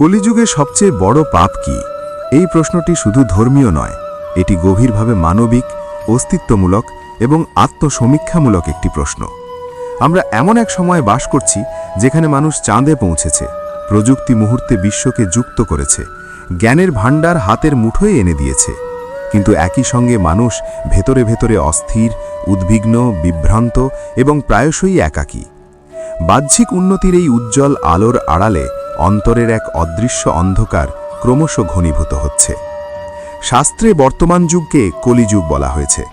কলিযুগে সবচেয়ে বড় পাপ কি? এই প্রশ্নটি শুধু ধর্মীয় নয়, এটি গভীরভাবে মানবিক, অস্তিত্বমূলক এবং আত্মসমীক্ষামূলক একটি প্রশ্ন। আমরা এমন এক সময়ে বাস করছি যেখানে মানুষ চাঁদে পৌঁছেছে, প্রযুক্তি মুহূর্তে বিশ্বকে যুক্ত করেছে, জ্ঞানের ভাণ্ডার হাতের মুঠোয় এনে দিয়েছে। কিন্তু একই সঙ্গে মানুষ ভেতরে ভেতরে অস্থির, উদ্বিগ্ন, বিভ্রান্ত এবং প্রায়শই একাকী। বাহ্যিক উন্নতির এই উজ্জ্বল আলোর আড়ালে অন্তরের এক অদৃশ্য অন্ধকার ক্রমশ ঘনীভূত হচ্ছে। শাস্ত্রে বর্তমান যুগকে কলিযুগ বলা হয়েছে,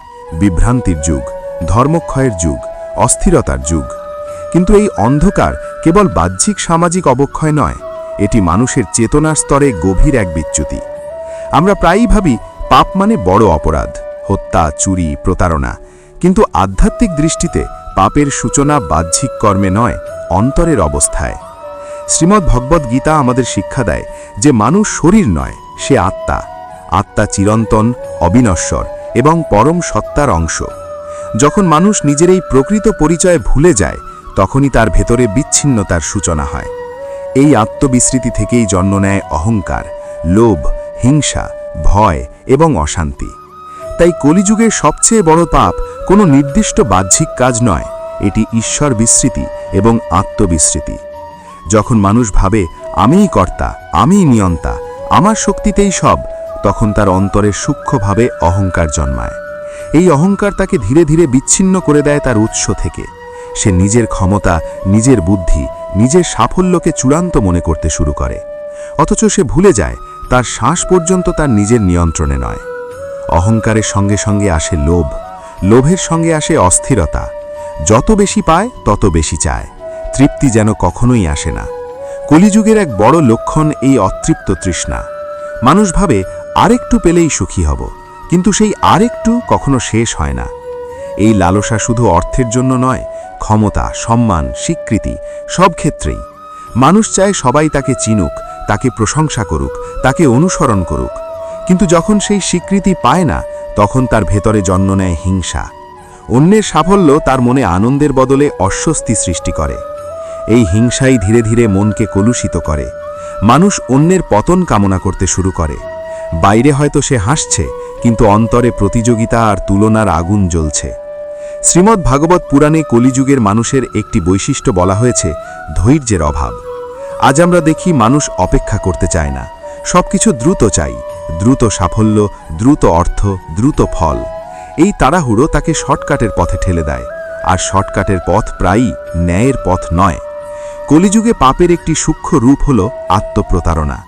বিভ্রান্তির যুগ, ধর্মক্ষয়ের যুগ, অস্থিরতার যুগ। কিন্তু এই অন্ধকার কেবল বাহ্যিক সামাজিক অবক্ষয় নয়, এটি মানুষের চেতনার স্তরে গভীর এক বিচ্যুতি। আমরা প্রায়ই ভাবি পাপ মানে বড় অপরাধ, হত্যা, চুরি, প্রতারণা। কিন্তু আধ্যাত্মিক দৃষ্টিতে পাপের সূচনা বাহ্যিক কর্মে নয়, অন্তরের অবস্থায়। শ্রীমদ্ ভগবদ্ গীতা আমাদের শিক্ষা দেয় যে মানুষ শরীর নয়, সে আত্মা। আত্মা চিরন্তন, অবিনশ্বর এবং পরম সত্তার অংশ। যখন মানুষ নিজের এই প্রকৃত পরিচয় ভুলে যায়, তখনই তার ভেতরে বিচ্ছিন্নতার সূচনা হয়। এই আত্মবিস্মৃতি থেকেই জন্ম নেয় অহংকার, লোভ, হিংসা, ভয় এবং অশান্তি। তাই কলিযুগের সবচেয়ে বড় পাপ কোনো নির্দিষ্ট বাহ্যিক কাজ নয়, এটি ঈশ্বর বিস্মৃতি এবং আত্মবিস্মৃতি। যখন মানুষ ভাবে আমিই কর্তা, আমিই নিয়ন্তা, আমার শক্তিতেই সব, তখন তার অন্তরে সূক্ষ্মভাবে অহংকার জন্মায়। এই অহংকার তাকে ধীরে ধীরে বিচ্ছিন্ন করে দেয় তার উৎস থেকে। সে নিজের ক্ষমতা, নিজের বুদ্ধি, নিজের সাফল্যকে চূড়ান্ত মনে করতে শুরু করে। অথচ সে ভুলে যায় তার শ্বাস পর্যন্ত তার নিজের নিয়ন্ত্রণে নয়। অহংকারের সঙ্গে সঙ্গে আসে লোভ, লোভের সঙ্গে আসে অস্থিরতা। যত বেশি পায় তত বেশি চায়, তৃপ্তি যেন কখনোই আসে না। কলিযুগের এক বড় লক্ষণ এই অতৃপ্ত তৃষ্ণা। মানুষ ভাবে আরেকটু পেলেই সুখী হব, কিন্তু সেই আরেকটু কখনো শেষ হয় না। এই লালসা শুধু অর্থের জন্য নয়, ক্ষমতা, সম্মান, স্বীকৃতি সব ক্ষেত্রেই। মানুষ চায় সবাই তাকে চিনুক, তাকে প্রশংসা করুক, তাকে অনুসরণ করুক। কিন্তু যখন সেই স্বীকৃতি পায় না, তখন তার ভেতরে জন্ম নেয় হিংসা। অন্যের সাফল্য তার মনে আনন্দের বদলে অস্বস্তি সৃষ্টি করে। এই হিংসাই ধীরে ধীরে মনকে কলুষিত করে। মানুষ অন্যের পতন কামনা করতে শুরু করে। বাইরে হয়তো সে হাসছে, কিন্তু অন্তরে প্রতিযোগিতা আর তুলনার আগুন জ্বলছে। শ্রীমদ্ ভাগবত পুরাণে কলিযুগের মানুষের একটি বৈশিষ্ট্য বলা হয়েছে, ধৈর্যের অভাব। আজ আমরা দেখি মানুষ অপেক্ষা করতে চায় না, সবকিছু দ্রুত চাই, দ্রুত সাফল্য, দ্রুত অর্থ, দ্রুত ফল। এই তাড়াহুড়ো তাকে শর্টকাটের পথে ঠেলে দেয়, আর শর্টকাটের পথ প্রায়ই ন্যায়ের পথ নয়। কলিযুগে পাপের একটি সূক্ষ্ম রূপ হল আত্মপ্রতারণা।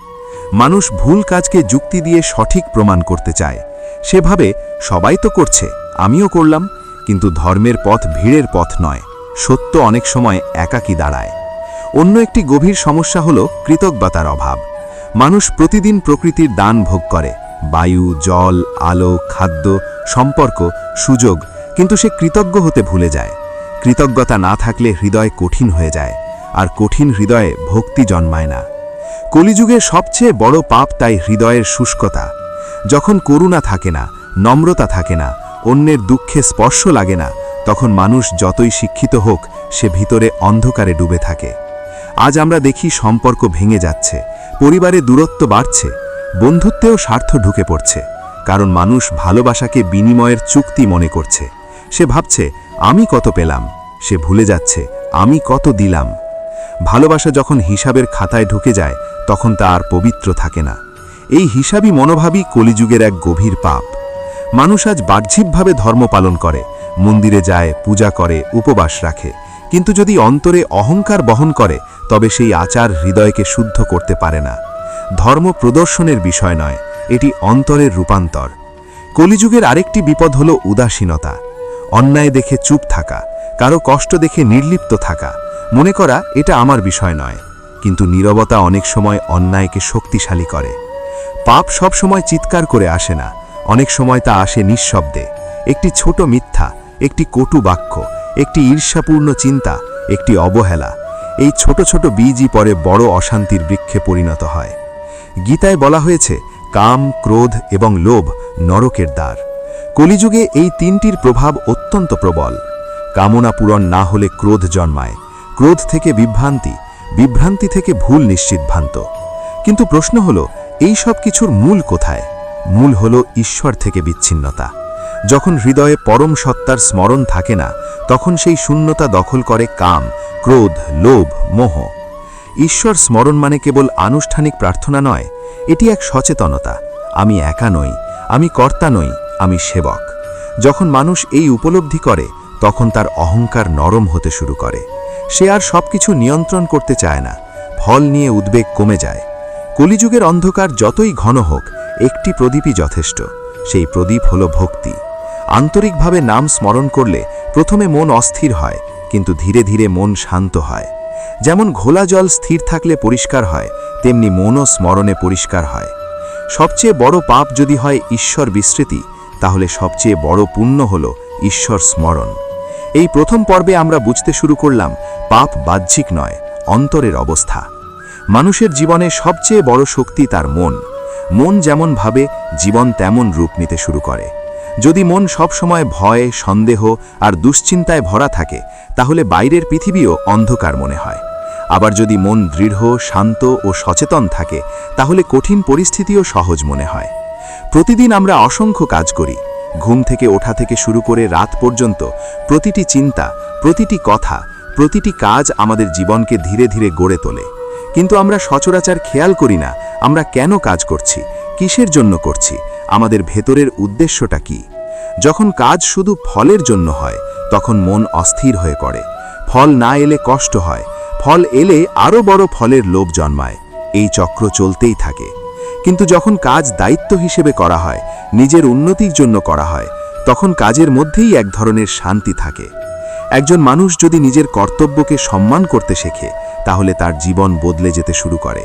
মানুষ ভুল কাজকে যুক্তি দিয়ে সঠিক প্রমাণ করতে চায়। সে ভাবে সবাই তো করছে, আমিও করলাম। কিন্তু ধর্মের পথ ভিড়ের পথ নয়, সত্য অনেক সময় একাকী দাঁড়ায়। অন্য একটি গভীর সমস্যা হল কৃতজ্ঞতার অভাব। মানুষ প্রতিদিন প্রকৃতির দান ভোগ করে, বায়ু, জল, আলো, খাদ্য, সম্পর্ক, সুযোগ, কিন্তু সে কৃতজ্ঞ হতে ভুলে যায়। কৃতজ্ঞতা না থাকলে হৃদয় কঠিন হয়ে যায়, আর কঠিন হৃদয়ে ভক্তি জন্মায় না। কলিযুগের সবচেয়ে বড় পাপ তাই হৃদয়ের শুষ্কতা। যখন করুণা থাকে না, নম্রতা থাকে না, অন্যের দুঃখে স্পর্শ লাগে না, তখন মানুষ যতই শিক্ষিত হোক, সে ভিতরে অন্ধকারে ডুবে থাকে। আজ আমরা দেখি সম্পর্ক ভেঙে যাচ্ছে, পরিবারে দূরত্ব বাড়ছে, বন্ধুত্বেও স্বার্থ ঢুকে পড়ছে। কারণ মানুষ ভালোবাসাকে বিনিময়ের চুক্তি মনে করছে। সে ভাবছে আমি কত পেলাম, সে ভুলে যাচ্ছে আমি কত দিলাম। ভালোবাসা যখন হিসাবের খাতায় ঢুকে যায়, তখন তা আর পবিত্র থাকে না। এই হিসাবী মনোভাবই কলিযুগের এক গভীর পাপ। মানুষ আজ বাহ্যিকভাবে ধর্ম পালন করে, মন্দিরে যায়, পূজা করে, উপবাস রাখে, কিন্তু যদি অন্তরে অহংকার বহন করে, তবে সেই আচার হৃদয়কে শুদ্ধ করতে পারে না। ধর্ম প্রদর্শনের বিষয় নয়, এটি অন্তরের রূপান্তর। কলিযুগের আরেকটি বিপদ হল উদাসীনতা। অন্যায় দেখে চুপ থাকা, কারো কষ্ট দেখে নির্লিপ্ত থাকা, মনে করা এটা আমার বিষয় নয়। কিন্তু নীরবতা অনেক সময় অন্যায়কে শক্তিশালী করে। পাপ সব সময় চিৎকার করে আসে না, অনেক সময় তা আসে নিঃশব্দে। একটি ছোট মিথ্যা, একটি কটু বাক্য, একটি ঈর্ষাপূর্ণ চিন্তা, একটি অবহেলা, এই ছোট ছোট বীজই পরে বড় অশান্তির বৃক্ষে পরিণত হয়। গীতায় বলা হয়েছে, কাম, ক্রোধ এবং লোভ নরকের দ্বার। কলিযুগে এই তিনটির প্রভাব অত্যন্ত প্রবল। কামনা পূরণ না হলে ক্রোধ জন্মায়, ক্রোধ থেকে বিভ্রান্তি, বিভ্রান্তি থেকে ভুল নিশ্চিতভ্রান্ত। কিন্তু প্রশ্ন হলো, এই সব কিছুর মূল কোথায়? মূল হলো ঈশ্বর থেকে বিচ্ছিন্নতা। যখন হৃদয়ে পরম সত্তার স্মরণ থাকে না, তখন সেই শূন্যতা দখল করে কাম, ক্রোধ, লোভ, মোহ। ঈশ্বর স্মরণ মানে কেবল আনুষ্ঠানিক প্রার্থনা নয়, এটি এক সচেতনতা। আমি একা নই, আমি কর্তা নই, আমি সেবক। যখন মানুষ এই উপলব্ধি করে, তখন তার অহংকার নরম হতে শুরু করে। সে আর সবকিছু নিয়ন্ত্রণ করতে চায় না। ফল নিয়ে উদ্বেগ কমে যায়। কলিযুগের অন্ধকার যতই ঘন হোক, একটি প্রদীপই যথেষ্ট। সেই প্রদীপ হল ভক্তি। আন্তরিকভাবে নাম স্মরণ করলে প্রথমে মন অস্থির হয়, কিন্তু ধীরে ধীরে মন শান্ত হয়। যেমন ঘোলা জল স্থির থাকলে পরিষ্কার হয়, তেমনি মনও স্মরণে পরিষ্কার হয়। সবচেয়ে বড় পাপ যদি হয় ঈশ্বর বিস্মৃতি, তাহলে সবচেয়ে বড় পুণ্য হল ঈশ্বর স্মরণ। এই প্রথম পর্বে আমরা বুঝতে শুরু করলাম, পাপ বাহ্যিক নয়, অন্তরের অবস্থা। মানুষের জীবনে সবচেয়ে বড় শক্তি তার মন। মন যেমন ভাবে, জীবন তেমন রূপ নিতে শুরু করে। যদি মন সবসময় ভয়, সন্দেহ আর দুশ্চিন্তায় ভরা থাকে, তাহলে বাইরের পৃথিবীও অন্ধকার মনে হয়। আবার যদি মন দৃঢ়, শান্ত ও সচেতন থাকে, তাহলে কঠিন পরিস্থিতিও সহজ মনে হয়। প্রতিদিন আমরা অসংখ্য কাজ করি। ঘুম থেকে ওঠা থেকে শুরু করে রাত পর্যন্ত প্রতিটি চিন্তা, প্রতিটি কথা, প্রতিটি কাজ আমাদের জীবনকে ধীরে ধীরে গড়ে তোলে। কিন্তু আমরা সচরাচর খেয়াল করি না আমরা কেন কাজ করছি, কিসের জন্য করছি, আমাদের ভেতরের উদ্দেশ্যটা কি। যখন কাজ শুধু ফলের জন্য হয়, তখন মন অস্থির হয়ে পড়ে। ফল না এলে কষ্ট হয়, ফল এলে আরও বড় ফলের লোভ জন্মায়। এই চক্র চলতেই থাকে। কিন্তু যখন কাজ দায়িত্ব হিসেবে করা হয়, নিজের উন্নতির জন্য করা হয়, তখন কাজের মধ্যেই এক ধরনের শান্তি থাকে। একজন মানুষ যদি নিজের কর্তব্যকে সম্মান করতে শেখে, তাহলে তার জীবন বদলে যেতে শুরু করে।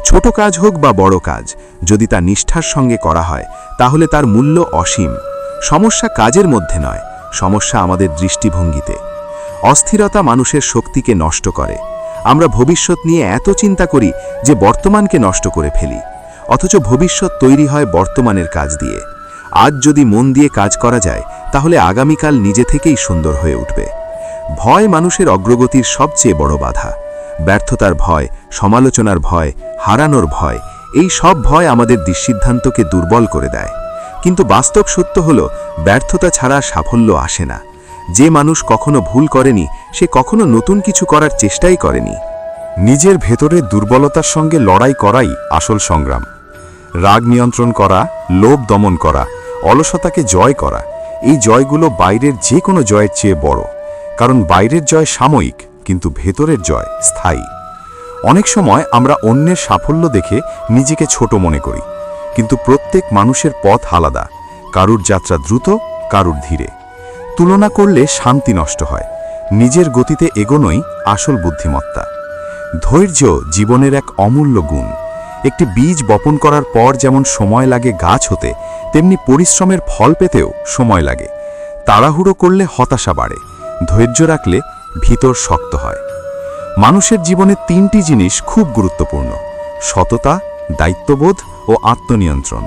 ছোট কাজ হোক বা বড় কাজ, যদি তা নিষ্ঠার সঙ্গে করা হয়, তাহলে তার মূল্য অসীম। সমস্যা কাজের মধ্যে নয়, সমস্যা আমাদের দৃষ্টিভঙ্গিতে। অস্থিরতা মানুষের শক্তিকে নষ্ট করে। আমরা ভবিষ্যৎ নিয়ে এত চিন্তা করি যে বর্তমানকে নষ্ট করে ফেলি। অথচ ভবিষ্যৎ তৈরি হয় বর্তমানের কাজ দিয়ে। আজ যদি মন দিয়ে কাজ করা যায়, তাহলে আগামীকাল নিজে থেকেই সুন্দর হয়ে উঠবে। ভয় মানুষের অগ্রগতির সবচেয়ে বড় বাধা। ব্যর্থতার ভয়, সমালোচনার ভয়, হারানোর ভয়, এই সব ভয় আমাদের সিদ্ধান্তকে দুর্বল করে দেয়। কিন্তু বাস্তব সত্য হল, ব্যর্থতা ছাড়া সাফল্য আসে না। যে মানুষ কখনো ভুল করেনি, সে কখনো নতুন কিছু করার চেষ্টাই করেনি। নিজের ভেতরের দুর্বলতার সঙ্গে লড়াই করাই আসল সংগ্রাম। রাগ নিয়ন্ত্রণ করা, লোভ দমন করা, অলসতাকে জয় করা, এই জয়গুলো বাইরের যে কোনো জয়ের চেয়ে বড়। কারণ বাইরের জয় সাময়িক, কিন্তু ভেতরের জয় স্থায়ী। অনেক সময় আমরা অন্যের সাফল্য দেখে নিজেকে ছোট মনে করি, কিন্তু প্রত্যেক মানুষের পথ আলাদা। কারুর যাত্রা দ্রুত, কারুর ধীরে। তুলনা করলে শান্তি নষ্ট হয়। নিজের গতিতে এগোনোই আসল বুদ্ধিমত্তা। ধৈর্য জীবনের এক অমূল্য গুণ। একটি বীজ বপন করার পর যেমন সময় লাগে গাছ হতে, তেমনি পরিশ্রমের ফল পেতেও সময় লাগে। তাড়াহুড়ো করলে হতাশা বাড়ে, ধৈর্য রাখলে ভিতর শক্ত হয়। মানুষের জীবনে তিনটি জিনিস খুব গুরুত্বপূর্ণ: সততা, দায়িত্ববোধ ও আত্মনিয়ন্ত্রণ।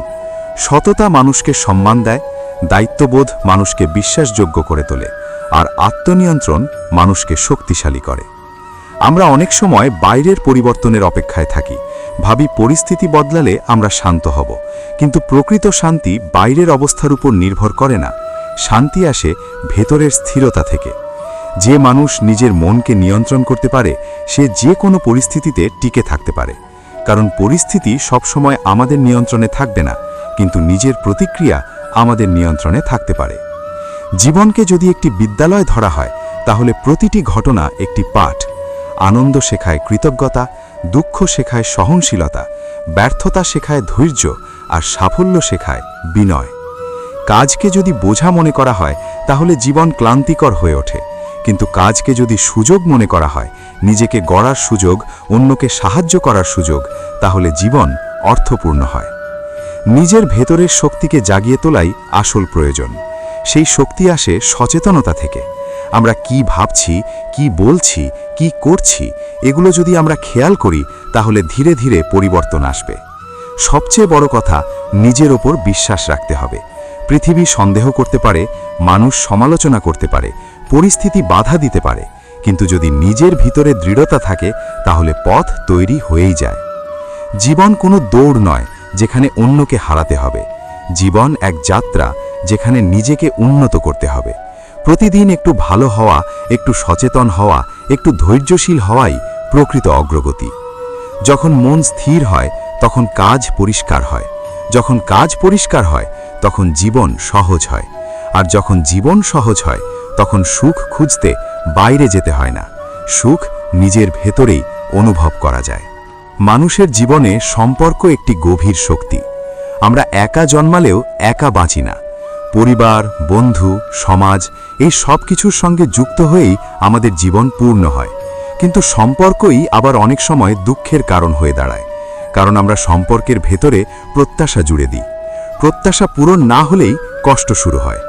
সততা মানুষকে সম্মান দেয়, দায়িত্ববোধ মানুষকে বিশ্বাসযোগ্য করে তোলে, আর আত্মনিয়ন্ত্রণ মানুষকে শক্তিশালী করে। আমরা অনেক সময় বাইরের পরিবর্তনের অপেক্ষায় থাকি, ভাবি পরিস্থিতি বদলালে আমরা শান্ত হব। কিন্তু প্রকৃত শান্তি বাইরের অবস্থার উপর নির্ভর করে না, শান্তি আসে ভেতরের স্থিরতা থেকে। যে মানুষ নিজের মনকে নিয়ন্ত্রণ করতে পারে, সে যে কোনো পরিস্থিতিতে টিকে থাকতে পারে। কারণ পরিস্থিতি সবসময় আমাদের নিয়ন্ত্রণে থাকবে না, কিন্তু নিজের প্রতিক্রিয়া আমাদের নিয়ন্ত্রণে থাকতে পারে। জীবনকে যদি একটি বিদ্যালয় ধরা হয়, তাহলে প্রতিটি ঘটনা একটি পাঠ। আনন্দ শেখায় কৃতজ্ঞতা, দুঃখ শেখায় সহনশীলতা, ব্যর্থতা শেখায় ধৈর্য, আর সাফল্য শেখায় বিনয়। কাজকে যদি বোঝা মনে করা হয়, তাহলে জীবন ক্লান্তিকর হয়ে ওঠে। কিন্তু কাজকে যদি সুযোগ মনে করা হয়, নিজেকে গড়ার সুযোগ, অন্যকে সাহায্য করার সুযোগ, তাহলে জীবন অর্থপূর্ণ হয়। নিজের ভেতরের শক্তিকে জাগিয়ে তোলাই আসল প্রয়োজন। সেই শক্তি আসে সচেতনতা থেকে। আমরা কি ভাবছি, কি বলছি, কি করছি, এগুলো যদি আমরা খেয়াল করি, তাহলে ধীরে ধীরে পরিবর্তন আসবে। সবচেয়ে বড় কথা, নিজের ওপর বিশ্বাস রাখতে হবে। পৃথিবী সন্দেহ করতে পারে, মানুষ সমালোচনা করতে পারে, পরিস্থিতি বাধা দিতে পারে, কিন্তু যদি নিজের ভিতরে দৃঢ়তা থাকে, তাহলে পথ তৈরি হয়েই যায়। জীবন কোনো দৌড় নয় যেখানে অন্যকে হারাতে হবে। জীবন এক যাত্রা যেখানে নিজেকে উন্নত করতে হবে। প্রতিদিন একটু ভালো হওয়া, একটু সচেতন হওয়া, একটু ধৈর্যশীল হওয়াই প্রকৃত অগ্রগতি। যখন মন স্থির হয় তখন কাজ পরিষ্কার হয়, যখন কাজ পরিষ্কার হয় তখন জীবন সহজ হয়, আর যখন জীবন সহজ হয় তখন সুখ খুঁজতে বাইরে যেতে হয় না, সুখ নিজের ভেতরেই অনুভব করা যায়। মানুষের জীবনে সম্পর্ক একটি গভীর শক্তি। আমরা একা জন্মালেও একা বাঁচি না। পরিবার, বন্ধু, সমাজ এই সব কিছুর সঙ্গে যুক্ত হয়েই আমাদের জীবন পূর্ণ হয়। কিন্তু সম্পর্কই আবার অনেক সময় দুঃখের কারণ হয়ে দাঁড়ায়, কারণ আমরা সম্পর্কের ভেতরে প্রত্যাশা জুড়ে দিই। প্রত্যাশা পূরণ না হলেই কষ্ট শুরু হয়।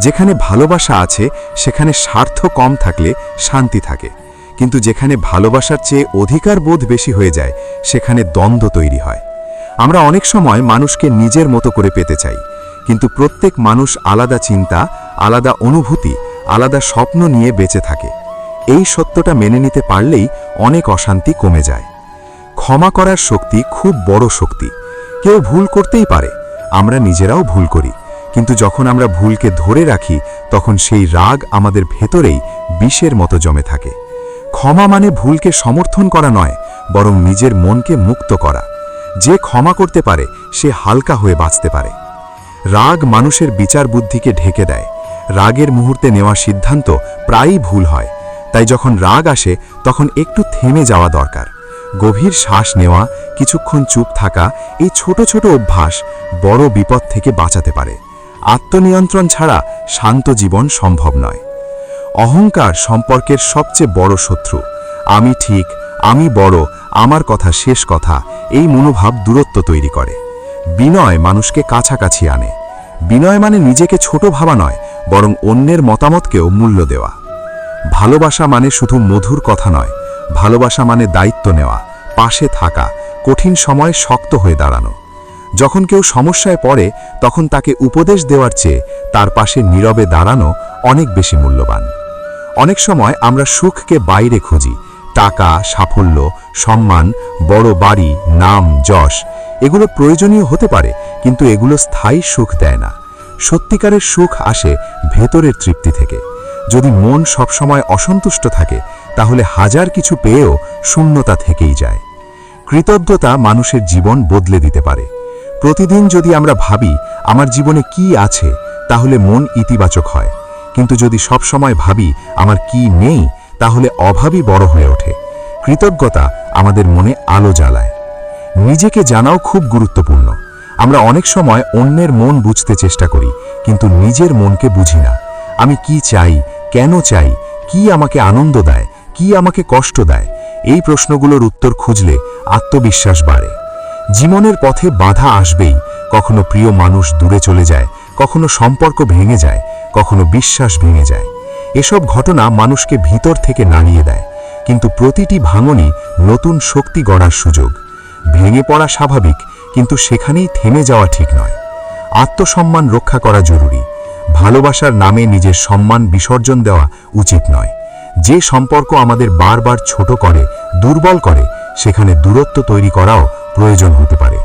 যেখানে ভালোবাসা আছে সেখানে স্বার্থ কম থাকলে শান্তি থাকে, কিন্তু যেখানে ভালোবাসার চেয়ে অধিকার বোধ বেশি হয়ে যায় সেখানে দ্বন্দ্ব তৈরি হয়। আমরা অনেক সময় মানুষকে নিজের মতো করে পেতে চাই, কিন্তু প্রত্যেক মানুষ আলাদা চিন্তা, আলাদা অনুভূতি, আলাদা স্বপ্ন নিয়ে বেঁচে থাকে। এই সত্যটা মেনে নিতে পারলেই অনেক অশান্তি কমে যায়। ক্ষমা করার শক্তি খুব বড় শক্তি। কেউ ভুল করতেই পারে, আমরা নিজেরাও ভুল করি, কিন্তু যখন আমরা ভুলকে ধরে রাখি তখন সেই রাগ আমাদের ভেতরেই বিষের মতো জমে থাকে। ক্ষমা মানে ভুলকে সমর্থন করা নয়, বরং নিজের মনকে মুক্ত করা। যে ক্ষমা করতে পারে সে হালকা হয়ে বাঁচতে পারে। রাগ মানুষের বিচার বুদ্ধিকে ঢেকে দেয়। রাগের মুহূর্তে নেওয়া সিদ্ধান্ত প্রায়ই ভুল হয়। তাই যখন রাগ আসে তখন একটু থেমে যাওয়া দরকার। গভীর শ্বাস নেওয়া, কিছুক্ষণ চুপ থাকা, এই ছোট ছোট অভ্যাস বড় বিপদ থেকে বাঁচাতে পারে। আত্মনিয়ন্ত্রণ ছাড়া শান্ত জীবন সম্ভব নয়। অহংকার সম্পর্কের সবচেয়ে বড় শত্রু। আমি ঠিক, আমি বড়, আমার কথা শেষ কথা, এই মনোভাব দূরত্ব তৈরি করে। বিনয় মানুষকে কাছাকাছি আনে। বিনয় মানে নিজেকে ছোট ভাবা নয়, বরং অন্যের মতামতকেও মূল্য দেওয়া। ভালোবাসা মানে শুধু মধুর কথা নয়, ভালোবাসা মানে দায়িত্ব নেওয়া, পাশে থাকা, কঠিন সময়ে শক্ত হয়ে দাঁড়ানো। যখন কেউ সমস্যায় পড়ে তখন তাকে উপদেশ দেওয়ার চেয়ে তার পাশে নীরবে দাঁড়ানো অনেক বেশি মূল্যবান। অনেক সময় আমরা সুখকে বাইরে খুঁজি। টাকা, সাফল্য, সম্মান, বড় বাড়ি, নাম, যশ এগুলো প্রয়োজনীয় হতে পারে, কিন্তু এগুলো স্থায়ী সুখ দেয় না। সত্যিকারের সুখ আসে ভেতরের তৃপ্তি থেকে। যদি মন সবসময় অসন্তুষ্ট থাকে তাহলে হাজার কিছু পেয়েও শূন্যতা থেকেই যায়। কৃতজ্ঞতা মানুষের জীবন বদলে দিতে পারে। প্রতিদিন যদি আমরা ভাবি আমার জীবনে কি আছে, তাহলে মন ইতিবাচক হয়। কিন্তু যদি সব সময় ভাবি আমার কি নেই, তাহলে অভাবই বড় হয়ে ওঠে। কৃতজ্ঞতা আমাদের মনে আলো জ্বালায়। নিজেকে জানাও খুব গুরুত্বপূর্ণ। আমরা অনেক সময় অন্যের মন বুঝতে চেষ্টা করি, কিন্তু নিজের মনকে বুঝি না। আমি কি চাই, কেন চাই, কি আমাকে আনন্দ দেয়, কি আমাকে কষ্ট দেয়, এই প্রশ্নগুলোর উত্তর খুঁজলে আত্মবিশ্বাস বাড়ে। জীবনের পথে বাধা আসবেই। কখনো প্রিয় মানুষ দূরে চলে যায়, কখনো সম্পর্ক ভেঙে যায়, কখনো বিশ্বাস ভেঙে যায়। এসব ঘটনা মানুষকে ভিতর থেকে নাড়িয়ে দেয়, কিন্তু প্রতিটি ভাঙনই নতুন শক্তি গড়ার সুযোগ। ভেঙে পড়া স্বাভাবিক, কিন্তু সেখানেই থেমে যাওয়া ঠিক নয়। আত্মসম্মান রক্ষা করা জরুরি। ভালোবাসার নামে নিজের সম্মান বিসর্জন দেওয়া উচিত নয়। যে সম্পর্ক আমাদের বারবার ছোট করে, দুর্বল করে, সেখানে দূরত্ব তৈরি করাও প্রয়োজন হতে পারে।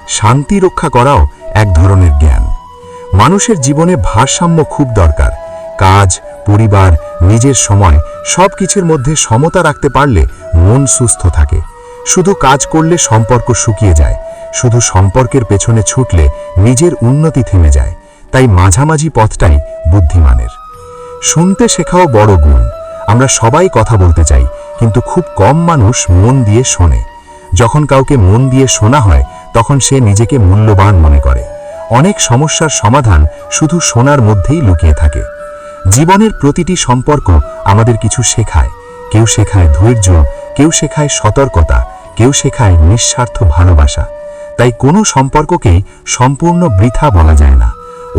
শান্তি রক্ষা করাও এক ধরনের জ্ঞান। মানুষের জীবনে ভারসাম্য খুব দরকার। কাজ, পরিবার, নিজের সময় সব কিছুর মধ্যে সমতা রাখতে পারলে মন সুস্থ থাকে। শুধু কাজ করলে সম্পর্ক শুকিয়ে যায়, শুধু সম্পর্কের পেছনে ছুটলে নিজের উন্নতি থেমে যায়। তাই মাঝামাঝি পথটাই বুদ্ধিমানের। শুনতে শেখাও বড় গুণ। আমরা সবাই কথা বলতে চাই, কিন্তু খুব কম মানুষ মন দিয়ে শোনে। যখন কাউকে মন দিয়ে শোনা হয় তখন সে নিজেকে মূল্যবান মনে করে। অনেক সমস্যার সমাধান শুধু শোনার মধ্যেই লুকিয়ে থাকে। জীবনের প্রতিটি সম্পর্ক আমাদের কিছু শেখায়। কেউ শেখায় ধৈর্য, কেউ শেখায় সতর্কতা, কেউ শেখায় নিঃস্বার্থ ভালোবাসা। তাই কোনো সম্পর্ককেই সম্পূর্ণ বৃথা বলা যায় না।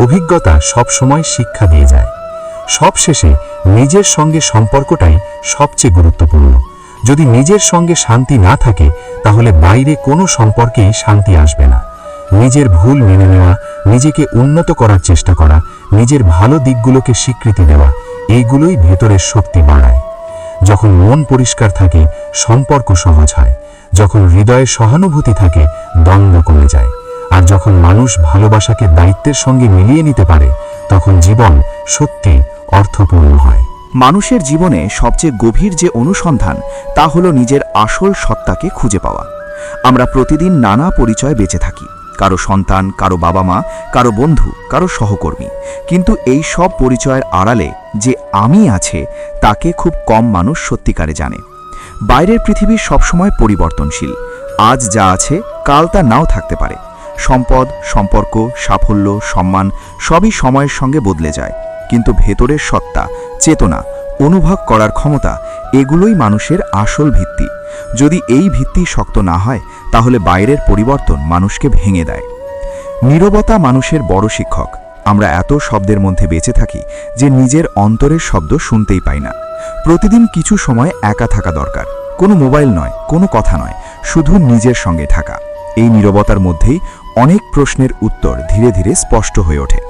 অভিজ্ঞতা সবসময় শিক্ষা দিয়ে যায়। সবশেষে নিজের সঙ্গে সম্পর্কটাই সবচেয়ে গুরুত্বপূর্ণ। যদি নিজের সঙ্গে শান্তি না থাকে তাহলে বাইরে কোনো সম্পর্কেই শান্তি আসবে না। নিজের ভুল মেনে নেওয়া, নিজেকে উন্নত করার চেষ্টা করা, নিজের ভালো দিকগুলোকে স্বীকৃতি দেওয়া, এইগুলোই ভেতরের শক্তি বাড়ায়। যখন মন পরিষ্কার থাকে সম্পর্ক সহজ হয়। যখন হৃদয়ে সহানুভূতি থাকে, দ্বন্দ্ব কমে যায়। আর যখন মানুষ ভালোবাসাকে দায়িত্বের সঙ্গে মিলিয়ে নিতে পারে, তখন জীবন সত্যি অর্থপূর্ণ হয়। মানুষের জীবনে সবচেয়ে গভীর যে অনুসন্ধান, তা হলো নিজের আসল সত্তাকে খুঁজে পাওয়া। আমরা প্রতিদিন নানা পরিচয় বেঁচে থাকি, কারো সন্তান, কারো বাবা মা, কারো বন্ধু, কারো সহকর্মী। কিন্তু এই সব পরিচয়ের আড়ালে যে আমি আছে, তাকে খুব কম মানুষ সত্যিকারে জানে। বাইরের পৃথিবী সবসময় পরিবর্তনশীল। আজ যা আছে, কাল তা নাও থাকতে পারে। সম্পদ, সম্পর্ক, সাফল্য, সম্মান সবই সময়ের সঙ্গে বদলে যায়। কিন্তু ভেতরের সত্তা, চেতনা, অনুভব করার ক্ষমতা, এগুলোই মানুষের আসল ভিত্তি। যদি এই ভিত্তি শক্ত না হয়, তাহলে বাইরের পরিবর্তন মানুষকে ভেঙে দেয়। নীরবতা মানুষের বড় শিক্ষক। আমরা এত শব্দের মধ্যে বেঁচে থাকি যে নিজের অন্তরের শব্দ শুনতেই পাই না। প্রতিদিন কিছু সময় একা থাকা দরকার। কোনো মোবাইল নয়, কোনো কথা নয়, শুধু নিজের সঙ্গে থাকা। এই নীরবতার মধ্যেই অনেক প্রশ্নের উত্তর ধীরে ধীরে স্পষ্ট হয়ে ওঠে।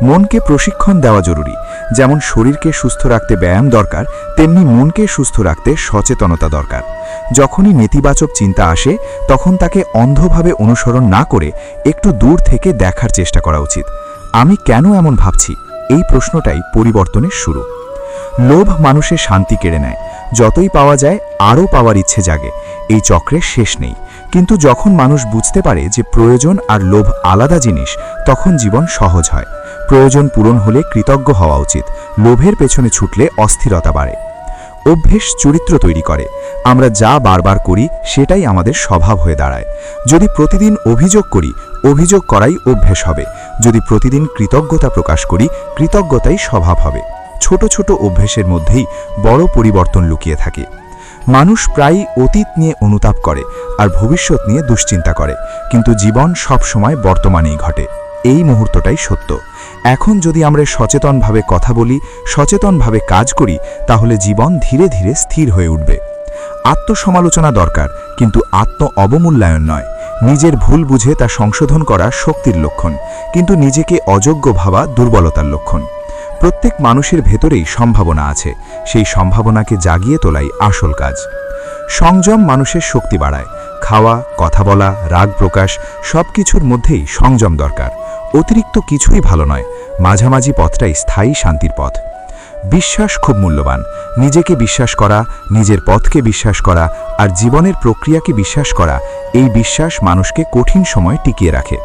মনকে প্রশিক্ষণ দেওয়া জরুরি। যেমন শরীরকে সুস্থ রাখতে ব্যায়াম দরকার, তেমনি মনকে সুস্থ রাখতে সচেতনতা দরকার। যখনই নেতিবাচক চিন্তা আসে, তখন তাকে অন্ধভাবে অনুসরণ না করে একটু দূর থেকে দেখার চেষ্টা করা উচিত। আমি কেন এমন ভাবছি? এই প্রশ্নটাই পরিবর্তনের শুরু। লোভ মানুষের শান্তি কেড়ে নেয়। যতই পাওয়া যায়, আরও পাওয়ার ইচ্ছে জাগে। এই চক্রের শেষ নেই। কিন্তু যখন মানুষ বুঝতে পারে যে প্রয়োজন আর লোভ আলাদা জিনিস, তখন জীবন সহজ হয়। প্রয়োজন পূরণ হলে কৃতজ্ঞ হওয়া উচিত। লোভের পেছনে ছুটলে অস্থিরতা বাড়ে। অভ্যেস চরিত্র তৈরি করে। আমরা যা বারবার করি, সেটাই আমাদের স্বভাব হয়ে দাঁড়ায়। যদি প্রতিদিন অভিযোগ করি, অভিযোগ করাই অভ্যেস হবে। যদি প্রতিদিন কৃতজ্ঞতা প্রকাশ করি, কৃতজ্ঞতাই স্বভাব হবে। ছোট ছোট অভ্যেসের মধ্যেই বড় পরিবর্তন লুকিয়ে থাকে। মানুষ প্রায়ই অতীত নিয়ে অনুতাপ করে আর ভবিষ্যৎ নিয়ে দুশ্চিন্তা করে, কিন্তু জীবন সব সময় বর্তমানেই ঘটে। এই মুহূর্তটাই সত্য। এখন যদি আমরা সচেতনভাবে কথা বলি, সচেতনভাবে কাজ করি, তাহলে জীবন ধীরে ধীরে স্থির হয়ে উঠবে। আত্মসমালোচনা দরকার, কিন্তু আত্ম অবমূল্যায়ন নয়। নিজের ভুল বুঝে তা সংশোধন করা শক্তির লক্ষণ, কিন্তু নিজেকে অযোগ্য ভাবা দুর্বলতার লক্ষণ। প্রত্যেক মানুষের ভেতরেই সম্ভাবনা আছে। সেই সম্ভাবনাকে জাগিয়ে তোলাই আসল কাজ। সংযম মানুষের শক্তি বাড়ায়। খাওয়া, কথা বলা, রাগ প্রকাশ সবকিছুর মধ্যেই সংযম দরকার। অতিরিক্ত কিছুই ভালো নয়। মাঝামাঝি পথটাই স্থায়ী শান্তির পথ। বিশ্বাস খুব মূল্যবান। নিজেকে বিশ্বাস করা, নিজের পথকে বিশ্বাস করা আর জীবনের প্রক্রিয়াকে বিশ্বাস করা, এই বিশ্বাস মানুষকে কঠিন সময় টিকিয়ে রাখে।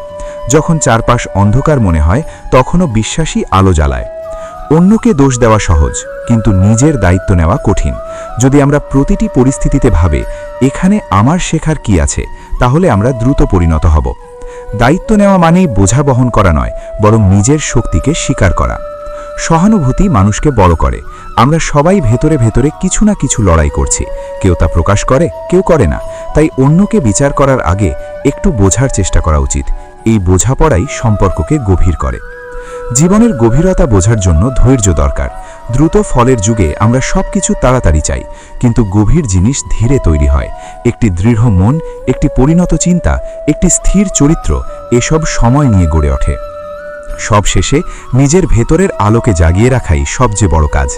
যখন চারপাশ অন্ধকার মনে হয়, তখনও বিশ্বাসই আলো জ্বালায়। অন্যকে দোষ দেওয়া সহজ, কিন্তু নিজের দায়িত্ব নেওয়া কঠিন। যদি আমরা প্রতিটি পরিস্থিতিতে ভাবে এখানে আমার শেখার কি আছে, তাহলে আমরা দ্রুত পরিণত হব। দায়িত্ব নেওয়া মানেই বোঝা বহন করা নয়, বরং নিজের শক্তিকে স্বীকার করা। সহানুভূতি মানুষকে বড় করে। আমরা সবাই ভেতরে ভেতরে কিছু না কিছু লড়াই করছি। কেউ তা প্রকাশ করে, কেউ করে না। তাই অন্যকে বিচার করার আগে একটু বোঝার চেষ্টা করা উচিত। এই বোঝাপড়াই সম্পর্ককে গভীর করে। জীবনের গভীরতা বোঝার জন্য ধৈর্য দরকার। দ্রুত ফলের যুগে আমরা সবকিছু তাড়াতাড়ি চাই, কিন্তু গভীর জিনিস ধীরে তৈরি হয়। একটি দৃঢ় মন, একটি পরিণত চিন্তা, একটি স্থির চরিত্র, এসব সময় নিয়ে গড়ে ওঠে। সবশেষে নিজের ভেতরের আলোকে জাগিয়ে রাখাই সবচেয়ে বড় কাজ।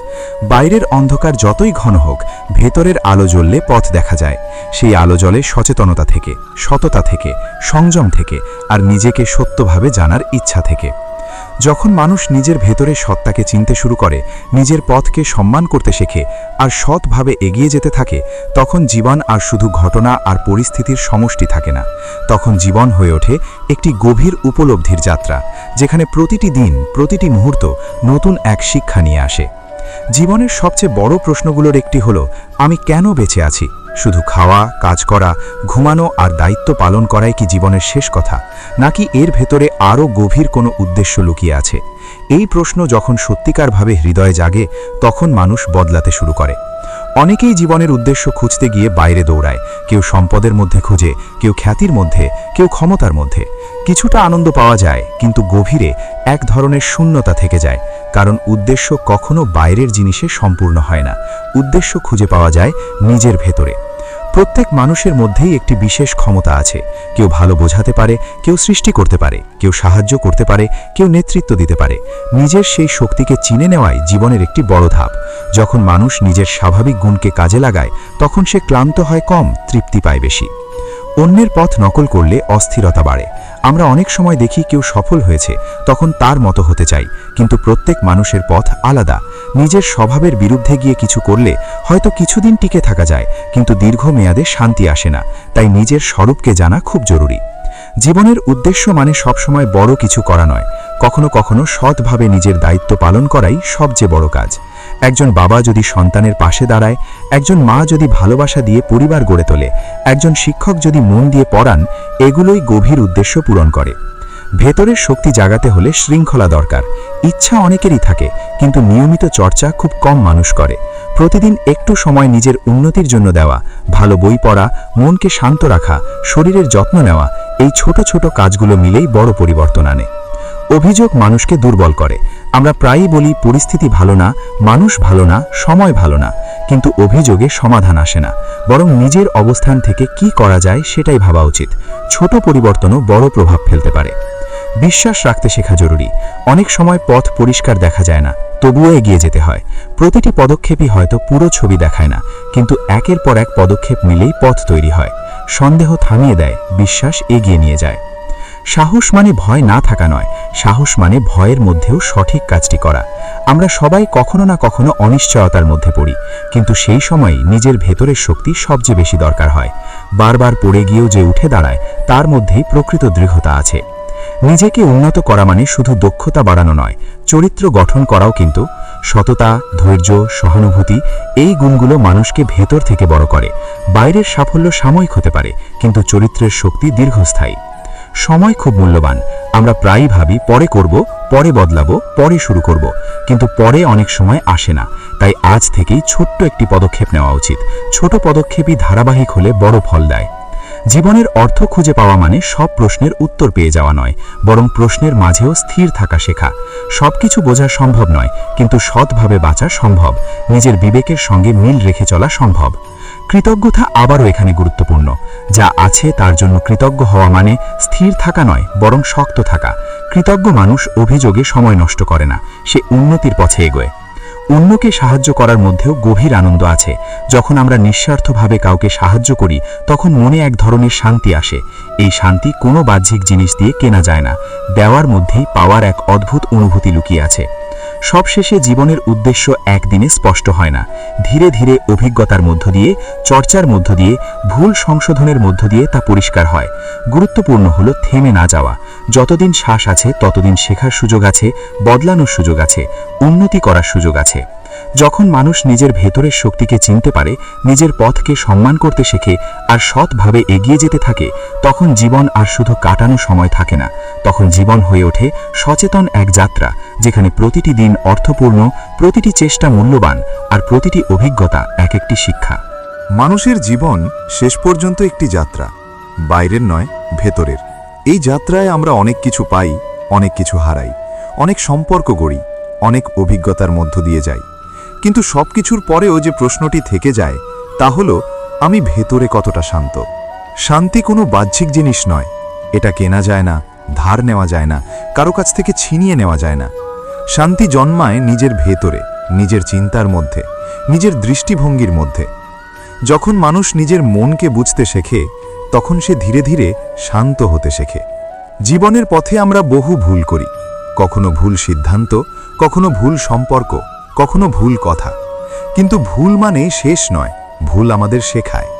বাইরের অন্ধকার যতই ঘন হোক, ভেতরের আলো জ্বললে পথ দেখা যায়। সেই আলো জ্বলে সচেতনতা থেকে, সততা থেকে, সংযম থেকে আর নিজেকে সত্যভাবে জানার ইচ্ছা থেকে। যখন মানুষ নিজের ভেতরে সত্তাকে চিনতে শুরু করে, নিজের পথকে সম্মান করতে শেখে আর সৎভাবে এগিয়ে যেতে থাকে, তখন জীবন আর শুধু ঘটনা আর পরিস্থিতির সমষ্টি থাকে না। তখন জীবন হয়ে ওঠে একটি গভীর উপলব্ধির যাত্রা, যেখানে প্রতিটি দিন, প্রতিটি মুহূর্ত নতুন এক শিক্ষা নিয়ে আসে। জীবনের সবচেয়ে বড় প্রশ্নগুলোর একটি হলো, আমি কেন বেঁচে আছি? শুধু খাওয়া, কাজ করা, ঘুমানো আর দায়িত্ব পালন করাই কি জীবনের শেষ কথা, নাকি এর ভেতরে আরও গভীর কোনো উদ্দেশ্য লুকিয়ে আছে? এই প্রশ্ন যখন সত্যিকারভাবে হৃদয়ে জাগে, তখন মানুষ বদলাতে শুরু করে। অনেকেই জীবনের উদ্দেশ্য খুঁজতে গিয়ে বাইরে দৌড়ায়। কেউ সম্পদের মধ্যে খুঁজে, কেউ খ্যাতির মধ্যে, কেউ ক্ষমতার মধ্যে। কিছুটা আনন্দ পাওয়া যায়, কিন্তু গভীরে এক ধরনের শূন্যতা থেকে যায়। কারণ উদ্দেশ্য কখনো বাইরের জিনিসে সম্পূর্ণ হয় না। উদ্দেশ্য খুঁজে পাওয়া যায় নিজের ভেতরে। প্রত্যেক মানুষের মধ্যেই একটি বিশেষ ক্ষমতা আছে। কেউ ভালো বোঝাতে পারে, কেউ সৃষ্টি করতে পারে, কেউ সাহায্য করতে পারে, কেউ নেতৃত্ব দিতে পারে। নিজের সেই শক্তিকে চিনে নেওয়াই জীবনের একটি বড় ধাপ। যখন মানুষ নিজের স্বাভাবিক গুণকে কাজে লাগায়, তখন সে ক্লান্ত হয় কম, তৃপ্তি পায় বেশি। অন্যের পথ নকল করলে অস্থিরতা বাড়ে। আমরা অনেক সময় দেখি কেউ সফল হয়েছে, তখন তার মতো হতে চাই, কিন্তু প্রত্যেক মানুষের পথ আলাদা। নিজের স্বভাবের বিরুদ্ধে গিয়ে কিছু করলে হয়তো কিছুদিন টিকে থাকা যায়, কিন্তু দীর্ঘমেয়াদে শান্তি আসে না। তাই নিজের স্বরূপকে জানা খুব জরুরি। জীবনের উদ্দেশ্য মানে সবসময় বড় কিছু করা নয়, কখনো কখনো সৎভাবে নিজের দায়িত্ব পালন করাই সবচেয়ে বড় কাজ। একজন বাবা যদি সন্তানের পাশে দাঁড়ায়, একজন মা যদি ভালোবাসা দিয়ে পরিবার গড়ে তোলে, একজন শিক্ষক যদি মন দিয়ে পড়ান, এগুলোই গভীর উদ্দেশ্য পূরণ করে। ভেতরের শক্তি জাগাতে হলে শৃঙ্খলা দরকার। ইচ্ছা অনেকেরই থাকে, কিন্তু নিয়মিত চর্চা খুব কম মানুষ করে। প্রতিদিন একটু সময় নিজের উন্নতির জন্য দেওয়া, ভালো বই পড়া, মনকে শান্ত রাখা, শরীরের যত্ন নেওয়া, এই ছোট ছোট কাজগুলো মিলেই বড় পরিবর্তন আনে। অভিযোগ মানুষকে দুর্বল করে। আমরা প্রায়ই বলি পরিস্থিতি ভালো না, মানুষ ভালো না, সময় ভালো না, কিন্তু অভিযোগে সমাধান আসে না। বরং নিজের অবস্থান থেকে কি করা যায় সেটাই ভাবা উচিত। ছোট পরিবর্তনও বড় প্রভাব ফেলতে পারে। বিশ্বাস রাখতে শেখা জরুরি। অনেক সময় পথ পরিষ্কার দেখা যায় না, তবুও এগিয়ে যেতে হয়। প্রতিটি পদক্ষেপই হয়তো পুরো ছবি দেখায় না, কিন্তু একের পর এক পদক্ষেপ মিলেই পথ তৈরি হয়। সন্দেহ থামিয়ে দেয়, বিশ্বাস এগিয়ে নিয়ে যায়। সাহস মানে ভয় না থাকা নয়, সাহস মানে ভয়ের মধ্যেও সঠিক কাজটি করা। আমরা সবাই কখনো না কখনো অনিশ্চয়তার মধ্যে পড়ি, কিন্তু সেই সময়ই নিজের ভেতরের শক্তি সবচেয়ে বেশি দরকার হয়। বারবার পড়ে গিয়েও যে উঠে দাঁড়ায়, তার মধ্যেই প্রকৃত দৃঢ়তা আছে। নিজেকে উন্নত করা মানে শুধু দক্ষতা বাড়ানো নয়, চরিত্র গঠন করাও কিন্তু। সততা, ধৈর্য, সহানুভূতি, এই গুণগুলো মানুষকে ভেতর থেকে বড় করে। বাইরের সাফল্য সাময়িক হতে পারে, কিন্তু চরিত্রের শক্তি দীর্ঘস্থায়ী। সময় খুব মূল্যবান। আমরা প্রায়ই ভাবি পরে করব, পরে বদলাবো, পরে শুরু করব, কিন্তু পরে অনেক সময় আসে না। তাই আজ থেকেই ছোট্ট একটি পদক্ষেপ নেওয়া উচিত। ছোট পদক্ষেপই ধারাবাহিক হলে বড় ফল দেয়। জীবনের অর্থ খুঁজে পাওয়া মানে সব প্রশ্নের উত্তর পেয়ে যাওয়া নয়, বরং প্রশ্নের মাঝেও স্থির থাকা শেখা। সবকিছু বোঝা সম্ভব নয়, কিন্তু সৎভাবে বাঁচা সম্ভব। নিজের বিবেকের সঙ্গে মিল রেখে চলা সম্ভব। কৃতজ্ঞতা আবারও এখানে গুরুত্বপূর্ণ। যা আছে তার জন্য কৃতজ্ঞ হওয়া মানে স্থির থাকা নয়, বরং শক্ত থাকা। কৃতজ্ঞ মানুষ অভিযোগে সময় নষ্ট করে না, সে উন্নতির পথে এগোয়। অন্যকে সাহায্য করার মধ্যেও গভীর আনন্দ আছে। যখন আমরা নিঃস্বার্থভাবে কাউকে সাহায্য করি, তখন মনে এক ধরনের শান্তি আসে। এই শান্তি কোনো বাহ্যিক জিনিস দিয়ে কেনা যায় না। দেওয়ার মধ্যেই পাওয়ার এক অদ্ভুত অনুভূতি লুকিয়ে আছে। সবশেষে জীবনের উদ্দেশ্য একদিনে স্পষ্ট হয় না। ধীরে ধীরে অভিজ্ঞতার মধ্য দিয়ে, চর্চার মধ্য দিয়ে, ভুল সংশোধনের মধ্য দিয়ে তা পরিষ্কার হয়। গুরুত্বপূর্ণ হলো থেমে না যাওয়া। যতদিন শ্বাস আছে ততদিন শেখার সুযোগ আছে, বদলানোর সুযোগ আছে, উন্নতি করার সুযোগ আছে। যখন মানুষ নিজের ভেতরের শক্তিকে চিনতে পারে, নিজের পথকে সম্মান করতে শেখে আর সৎভাবে এগিয়ে যেতে থাকে, তখন জীবন আর শুধু কাটানো সময় থাকে না। তখন জীবন হয়ে ওঠে সচেতন এক যাত্রা, যেখানে প্রতিটি দিন অর্থপূর্ণ, প্রতিটি চেষ্টা মূল্যবান, আর প্রতিটি অভিজ্ঞতা এক একটি শিক্ষা। মানুষের জীবন শেষ পর্যন্ত একটি যাত্রা, বাইরের নয়, ভেতরের। এই যাত্রায় আমরা অনেক কিছু পাই, অনেক কিছু হারাই, অনেক সম্পর্ক গড়ি, অনেক অভিজ্ঞতার মধ্য দিয়ে যাই। কিন্তু সবকিছুর পরেও যে প্রশ্নটি থেকে যায়, তা হলো আমি ভেতরে কতটা শান্ত। শান্তি কোনো বাহ্যিক জিনিস নয়, এটা কেনা যায় না, ধার নেওয়া যায় না, কারো কাছ থেকে ছিনিয়ে নেওয়া যায় না। শান্তি জন্মায় নিজের ভেতরে, নিজের চিন্তার মধ্যে, নিজের দৃষ্টিভঙ্গির মধ্যে। যখন মানুষ নিজের মনকে বুঝতে শেখে, তখন সে ধীরে ধীরে শান্ত হতে শেখে। জীবনের পথে আমরা বহু ভুল করি, কখনো ভুল সিদ্ধান্ত, কখনো ভুল সম্পর্ক, কখনো ভুল কথা। কিন্তু ভুল মানে শেষ নয়, ভুল আমাদের শেখায়।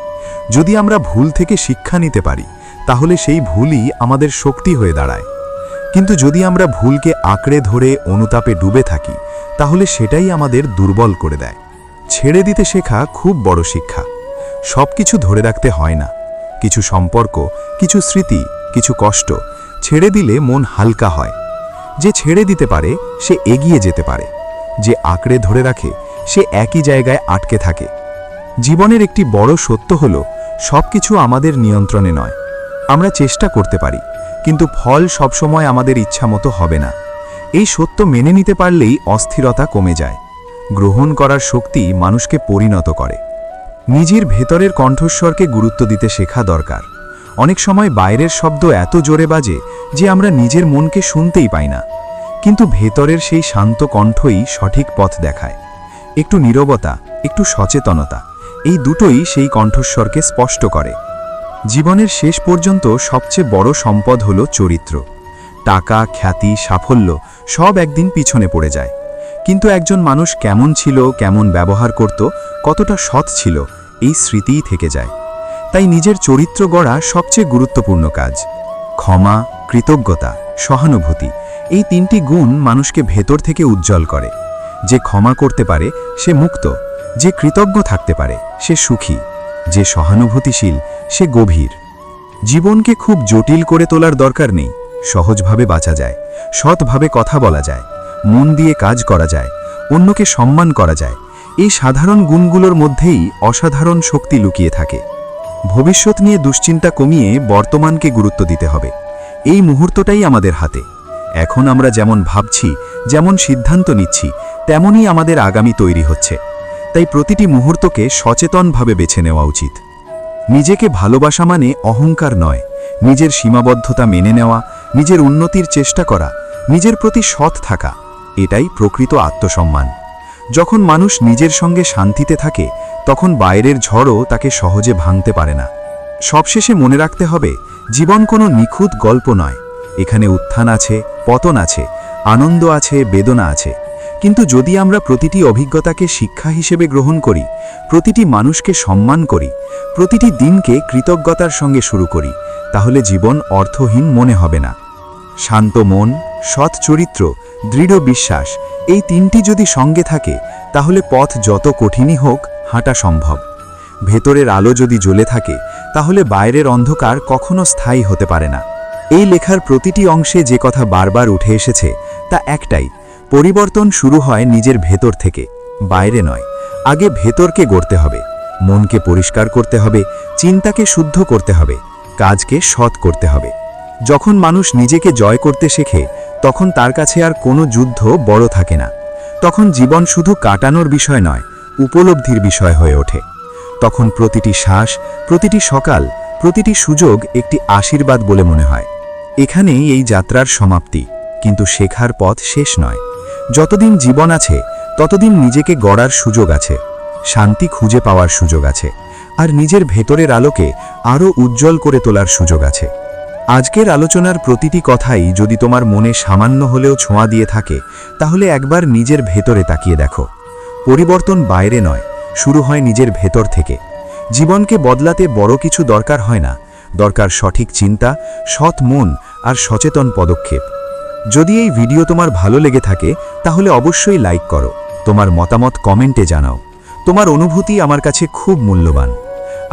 যদি আমরা ভুল থেকে শিক্ষা নিতে পারি, তাহলে সেই ভুলই আমাদের শক্তি হয়ে দাঁড়ায়। কিন্তু যদি আমরা ভুলকে আঁকড়ে ধরে অনুতাপে ডুবে থাকি, তাহলে সেটাই আমাদের দুর্বল করে দেয়। ছেড়ে দিতে শেখা খুব বড় শিক্ষা। সব কিছু ধরে রাখতে হয় না। কিছু সম্পর্ক, কিছু স্মৃতি, কিছু কষ্ট ছেড়ে দিলে মন হালকা হয়। যে ছেড়ে দিতে পারে সে এগিয়ে যেতে পারে, যে আঁকড়ে ধরে রাখে সে একই জায়গায় আটকে থাকে। জীবনের একটি বড় সত্য হলো, সবকিছু আমাদের নিয়ন্ত্রণে নয়। আমরা চেষ্টা করতে পারি, কিন্তু ফল সবসময় আমাদের ইচ্ছামতো হবে না। এই সত্য মেনে নিতে পারলেই অস্থিরতা কমে যায়। গ্রহণ করার শক্তি মানুষকে পরিণত করে। নিজের ভেতরের কণ্ঠস্বরকে গুরুত্ব দিতে শেখা দরকার। অনেক সময় বাইরের শব্দ এত জোরে বাজে যে আমরা নিজের মনকে শুনতেই পাই না, কিন্তু ভেতরের সেই শান্ত কণ্ঠই সঠিক পথ দেখায়। একটু নীরবতা, একটু সচেতনতা, এই দুটোই সেই কণ্ঠস্বরকে স্পষ্ট করে। জীবনের শেষ পর্যন্ত সবচেয়ে বড় সম্পদ হলো চরিত্র। টাকা, খ্যাতি, সাফল্য সব একদিন পিছনে পড়ে যায়, কিন্তু একজন মানুষ কেমন ছিল, কেমন ব্যবহার করত, কতটা সৎ ছিল, এই স্মৃতিই থেকে যায়। তাই নিজের চরিত্র গড়া সবচেয়ে গুরুত্বপূর্ণ কাজ। ক্ষমা, কৃতজ্ঞতা, সহানুভূতি, এই তিনটি গুণ মানুষকে ভেতর থেকে উজ্জ্বল করে। যে ক্ষমা করতে পারে সে মুক্ত, যে কৃতজ্ঞ থাকতে পারে সে সুখী, যে সহানুভূতিশীল সে গভীর। জীবনকে খুব জটিল করে তোলার দরকার নেই, সহজভাবে বাঁচা যায়, সৎভাবে কথা বলা যায়, মন দিয়ে কাজ করা যায়, অন্যকে সম্মান করা যায়। এই সাধারণ গুণগুলোর মধ্যেই অসাধারণ শক্তি লুকিয়ে থাকে। ভবিষ্যৎ নিয়ে দুশ্চিন্তা কমিয়ে বর্তমানকে গুরুত্ব দিতে হবে। এই মুহূর্তটাই আমাদের হাতে। এখন আমরা যেমন ভাবছি, যেমন সিদ্ধান্ত নিচ্ছি, তেমনই আমাদের আগামী তৈরি হচ্ছে। তাই প্রতিটি মুহূর্তকে সচেতনভাবে বেছে নেওয়া উচিত। নিজেকে ভালোবাসা মানে অহংকার নয়, নিজের সীমাবদ্ধতা মেনে নেওয়া, নিজের উন্নতির চেষ্টা করা, নিজের প্রতি সৎ থাকা, এটাই প্রকৃত আত্মসম্মান। যখন মানুষ নিজের সঙ্গে শান্তিতে থাকে, তখন বাইরের ঝড়ও তাকে সহজে ভাঙতে পারে না। সবশেষে মনে রাখতে হবে, জীবন কোনো নিখুঁত গল্প নয়। এখানে উত্থান আছে, পতন আছে, আনন্দ আছে, বেদনা আছে। কিন্তু যদি আমরা প্রতিটি অভিজ্ঞতাকে শিক্ষা হিসেবে গ্রহণ করি, প্রতিটি মানুষকে সম্মান করি, প্রতিটি দিনকে কৃতজ্ঞতার সঙ্গে শুরু করি, তাহলে জীবন অর্থহীন মনে হবে না। শান্ত মন, সৎ চরিত্র, দৃঢ় বিশ্বাস, এই তিনটি যদি সঙ্গে থাকে, তাহলে পথ যত কঠিনই হোক হাঁটা সম্ভব। ভেতরের আলো যদি জ্বলে থাকে, তাহলে বাইরের অন্ধকার কখনো স্থায়ী হতে পারে না। এই লেখার প্রতিটি অংশে যে কথা বারবার উঠে এসেছে তা একটাই: পরিবর্তন শুরু হয় নিজের ভেতর থেকে, বাইরে নয়। আগে ভেতরকে গড়তে হবে, মনকে পরিষ্কার করতে হবে, চিন্তাকে শুদ্ধ করতে হবে, কাজকে সৎ করতে হবে। যখন মানুষ নিজেকে জয় করতে শেখে, তখন তার কাছে আর কোনো যুদ্ধ বড় থাকে না। তখন জীবন শুধু কাটানোর বিষয় নয়, উপলব্ধির বিষয় হয়ে ওঠে। তখন প্রতিটি শ্বাস, প্রতিটি সকাল, প্রতিটি সুযোগ একটি আশীর্বাদ বলে মনে হয়। এখানেই এই যাত্রার সমাপ্তি, কিন্তু শেখার পথ শেষ নয়। যতদিন জীবন আছে, ততদিন নিজেকে গড়ার সুযোগ আছে, শান্তি খুঁজে পাওয়ার সুযোগ আছে, আর নিজের ভেতরের আলোকে আরও উজ্জ্বল করে তোলার সুযোগ আছে। আজকের আলোচনার প্রতিটি কথাই যদি তোমার মনে সামান্য হলেও ছোঁয়া দিয়ে থাকে, তাহলে একবার নিজের ভেতরে তাকিয়ে দেখো। পরিবর্তন বাইরে নয়, শুরু হয় নিজের ভেতর থেকে। জীবনকে বদলাতে বড় কিছু দরকার হয় না, দরকার সঠিক চিন্তা, সৎ মন আর সচেতন পদক্ষেপ। যদি এই ভিডিও তোমার ভালো লেগে থাকে, তাহলে অবশ্যই লাইক করো, তোমার মতামত কমেন্টে জানাও। তোমার অনুভূতি আমার কাছে খুব মূল্যবান।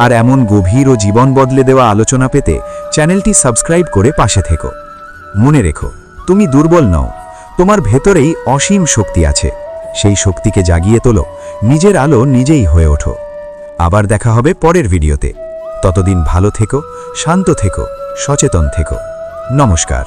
আর এমন গভীর ও জীবন বদলে দেওয়া আলোচনা পেতে চ্যানেলটি সাবস্ক্রাইব করে পাশে থেকো। মনে রেখো, তুমি দুর্বল নও, তোমার ভেতরেই অসীম শক্তি আছে। সেই শক্তিকে জাগিয়ে তোলো, নিজের আলো নিজেই হয়ে ওঠো। আবার দেখা হবে পরের ভিডিওতে। ততদিন ভালো থেকো, শান্ত থেকো, সচেতন থেকো। নমস্কার।